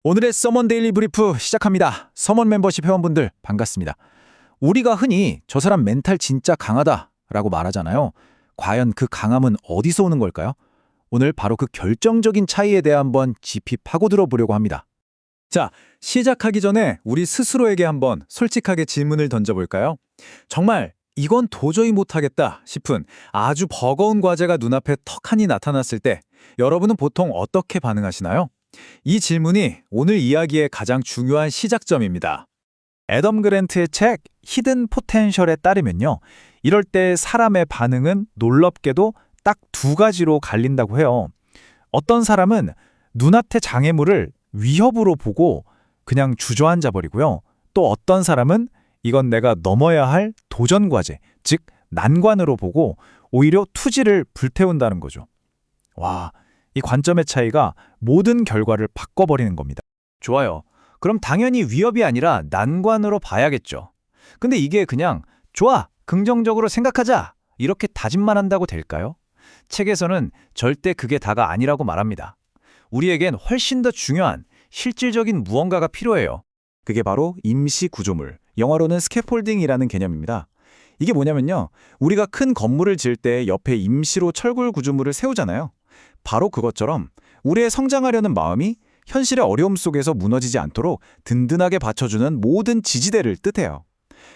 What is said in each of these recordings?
오늘의 서먼 데일리 브리프 시작합니다. 서먼 멤버십 회원분들 반갑습니다. 우리가 흔히 저 사람 멘탈 진짜 강하다라고 말하잖아요. 과연 그 강함은 어디서 오는 걸까요? 오늘 바로 그 결정적인 차이에 대해 한번 깊이 파고들어 보려고 합니다. 자, 시작하기 전에 우리 스스로에게 한번 솔직하게 질문을 던져볼까요? 정말 이건 도저히 못하겠다 싶은 아주 버거운 과제가 눈앞에 턱하니 나타났을 때 여러분은 보통 어떻게 반응하시나요? 이 질문이 오늘 이야기의 가장 중요한 시작점입니다. 애덤 그랜트의 책 히든 포텐셜에 따르면요. 이럴 때 사람의 반응은 놀랍게도 딱 두 가지로 갈린다고 해요. 어떤 사람은 눈앞의 장애물을 위협으로 보고 그냥 주저앉아 버리고요. 또 어떤 사람은 이건 내가 넘어야 할 도전 과제, 즉 난관으로 보고 오히려 투지를 불태운다는 거죠. 와, 이 관점의 차이가 모든 결과를 바꿔버리는 겁니다. 좋아요. 그럼 당연히 위협이 아니라 난관으로 봐야겠죠. 근데 이게 그냥 좋아, 긍정적으로 생각하자 이렇게 다짐만 한다고 될까요? 책에서는 절대 그게 다가 아니라고 말합니다. 우리에겐 훨씬 더 중요한 실질적인 무언가가 필요해요. 그게 바로 임시 구조물, 영어로는 스캐폴딩이라는 개념입니다. 이게 뭐냐면요. 우리가 큰 건물을 지을 때 옆에 임시로 철골 구조물을 세우잖아요. 바로 그것처럼 우리의 성장하려는 마음이 현실의 어려움 속에서 무너지지 않도록 든든하게 받쳐주는 모든 지지대를 뜻해요.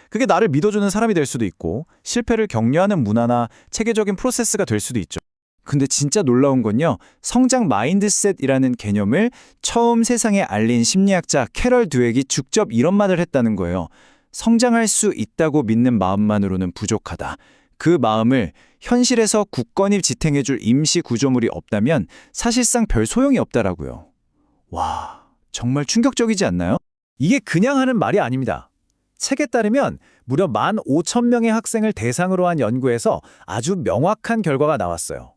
그게 나를 믿어주는 사람이 될 수도 있고 실패를 격려하는 문화나 체계적인 프로세스가 될 수도 있죠. 근데 진짜 놀라운 건요. 성장 마인드셋이라는 개념을 처음 세상에 알린 심리학자 캐럴 드웨기 직접 이런 말을 했다는 거예요. 성장할 수 있다고 믿는 마음만으로는 부족하다. 그 마음을 현실에서 굳건히 지탱해줄 임시 구조물이 없다면 사실상 별 소용이 없다라고요. 와, 정말 충격적이지 않나요? 이게 그냥 하는 말이 아닙니다. 책에 따르면 무려 15,000명의 학생을 대상으로 한 연구에서 아주 명확한 결과가 나왔어요.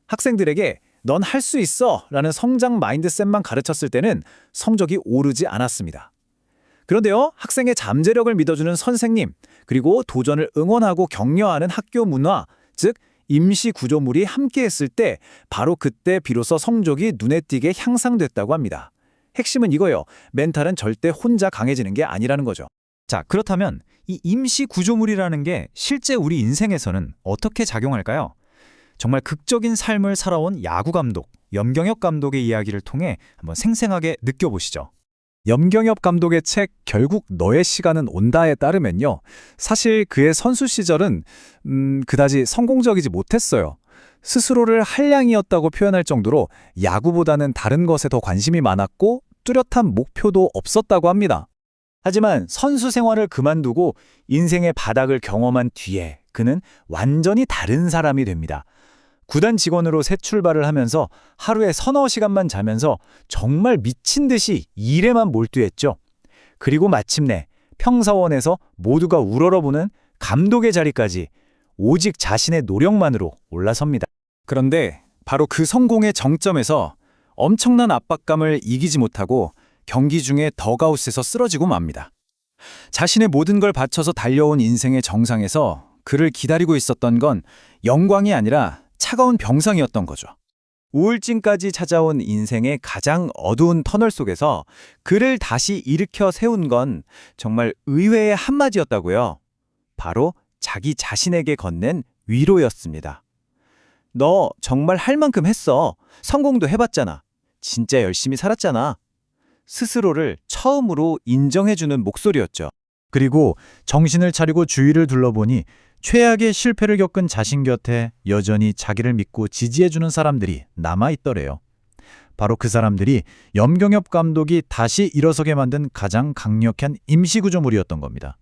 학생들에게 넌 할 수 있어 라는 성장 마인드셋만 가르쳤을 때는 성적이 오르지 않았습니다. 그런데요, 학생의 잠재력을 믿어주는 선생님, 그리고 도전을 응원하고 격려하는 학교 문화, 즉 임시 구조물이 함께했을 때 바로 그때 비로소 성적이 눈에 띄게 향상됐다고 합니다. 핵심은 이거예요. 멘탈은 절대 혼자 강해지는 게 아니라는 거죠. 자, 그렇다면 이 임시 구조물이라는 게 실제 우리 인생에서는 어떻게 작용할까요? 정말 극적인 삶을 살아온 야구 감독, 염경엽 감독의 이야기를 통해 한번 생생하게 느껴보시죠. 염경엽 감독의 책 결국 너의 시간은 온다에 따르면요. 사실 그의 선수 시절은 그다지 성공적이지 못했어요. 스스로를 한량이었다고 표현할 정도로 야구보다는 다른 것에 더 관심이 많았고 뚜렷한 목표도 없었다고 합니다. 하지만 선수 생활을 그만두고 인생의 바닥을 경험한 뒤에 그는 완전히 다른 사람이 됩니다. 구단 직원으로 새 출발을 하면서 하루에 서너 시간만 자면서 정말 미친 듯이 일에만 몰두했죠. 그리고 마침내 평사원에서 모두가 우러러보는 감독의 자리까지 오직 자신의 노력만으로 올라섭니다. 그런데 바로 그 성공의 정점에서 엄청난 압박감을 이기지 못하고 경기 중에 덕아웃에서 쓰러지고 맙니다. 자신의 모든 걸 바쳐서 달려온 인생의 정상에서 그를 기다리고 있었던 건 영광이 아니라 차가운 병상이었던 거죠. 우울증까지 찾아온 인생의 가장 어두운 터널 속에서 그를 다시 일으켜 세운 건 정말 의외의 한마디였다고요. 바로 자기 자신에게 건넨 위로였습니다. 너 정말 할 만큼 했어. 성공도 해봤잖아. 진짜 열심히 살았잖아. 스스로를 처음으로 인정해주는 목소리였죠. 그리고 정신을 차리고 주위를 둘러보니 최악의 실패를 겪은 자신 곁에 여전히 자기를 믿고 지지해주는 사람들이 남아있더래요. 바로 그 사람들이 염경엽 감독이 다시 일어서게 만든 가장 강력한 임시구조물이었던 겁니다.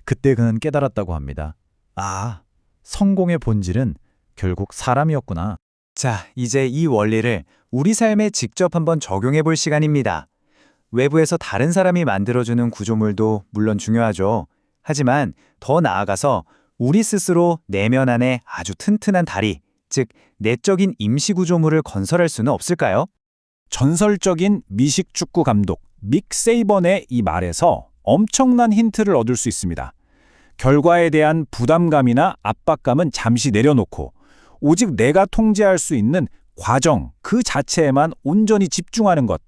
그때 그는 깨달았다고 합니다. 아, 성공의 본질은 결국 사람이었구나. 자, 이제 이 원리를 우리 삶에 직접 한번 적용해 볼 시간입니다. 외부에서 다른 사람이 만들어주는 구조물도 물론 중요하죠. 하지만 더 나아가서 우리 스스로 내면 안에 아주 튼튼한 다리, 즉 내적인 임시구조물을 건설할 수는 없을까요? 전설적인 미식축구 감독 믹 세이번의 이 말에서 엄청난 힌트를 얻을 수 있습니다. 결과에 대한 부담감이나 압박감은 잠시 내려놓고 오직 내가 통제할 수 있는 과정 그 자체에만 온전히 집중하는 것.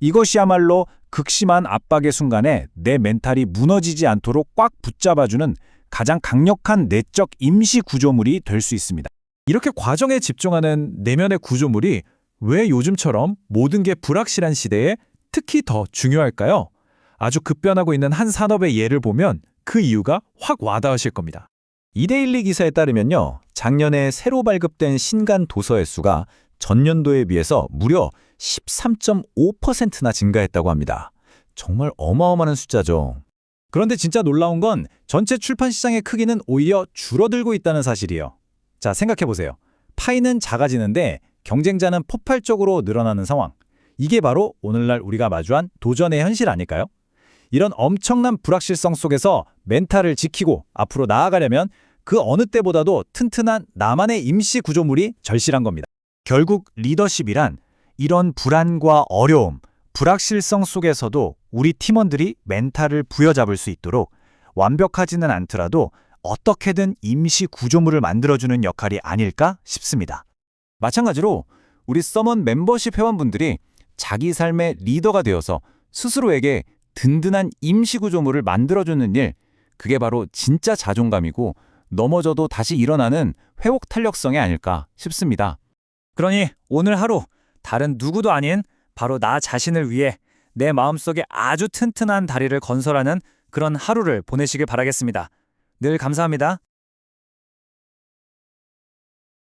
이것이야말로 극심한 압박의 순간에 내 멘탈이 무너지지 않도록 꽉 붙잡아주는 가장 강력한 내적 임시 구조물이 될 수 있습니다. 이렇게 과정에 집중하는 내면의 구조물이 왜 요즘처럼 모든 게 불확실한 시대에 특히 더 중요할까요? 아주 급변하고 있는 한 산업의 예를 보면 그 이유가 확 와닿으실 겁니다. 이데일리 기사에 따르면요, 작년에 새로 발급된 신간 도서의 수가 전년도에 비해서 무려 13.5%나 증가했다고 합니다. 정말 어마어마한 숫자죠. 그런데 진짜 놀라운 건 전체 출판 시장의 크기는 오히려 줄어들고 있다는 사실이에요. 자, 생각해보세요. 파이는 작아지는데 경쟁자는 폭발적으로 늘어나는 상황. 이게 바로 오늘날 우리가 마주한 도전의 현실 아닐까요? 이런 엄청난 불확실성 속에서 멘탈을 지키고 앞으로 나아가려면 그 어느 때보다도 튼튼한 나만의 임시 구조물이 절실한 겁니다. 결국 리더십이란 이런 불안과 어려움, 불확실성 속에서도 우리 팀원들이 멘탈을 부여잡을 수 있도록 완벽하지는 않더라도 어떻게든 임시 구조물을 만들어주는 역할이 아닐까 싶습니다. 마찬가지로 우리 서먼 멤버십 회원분들이 자기 삶의 리더가 되어서 스스로에게 든든한 임시 구조물을 만들어주는 일, 그게 바로 진짜 자존감이고 넘어져도 다시 일어나는 회복 탄력성이 아닐까 싶습니다. 그러니 오늘 하루 다른 누구도 아닌 바로 나 자신을 위해 내 마음속에 아주 튼튼한 다리를 건설하는 그런 하루를 보내시길 바라겠습니다. 늘 감사합니다.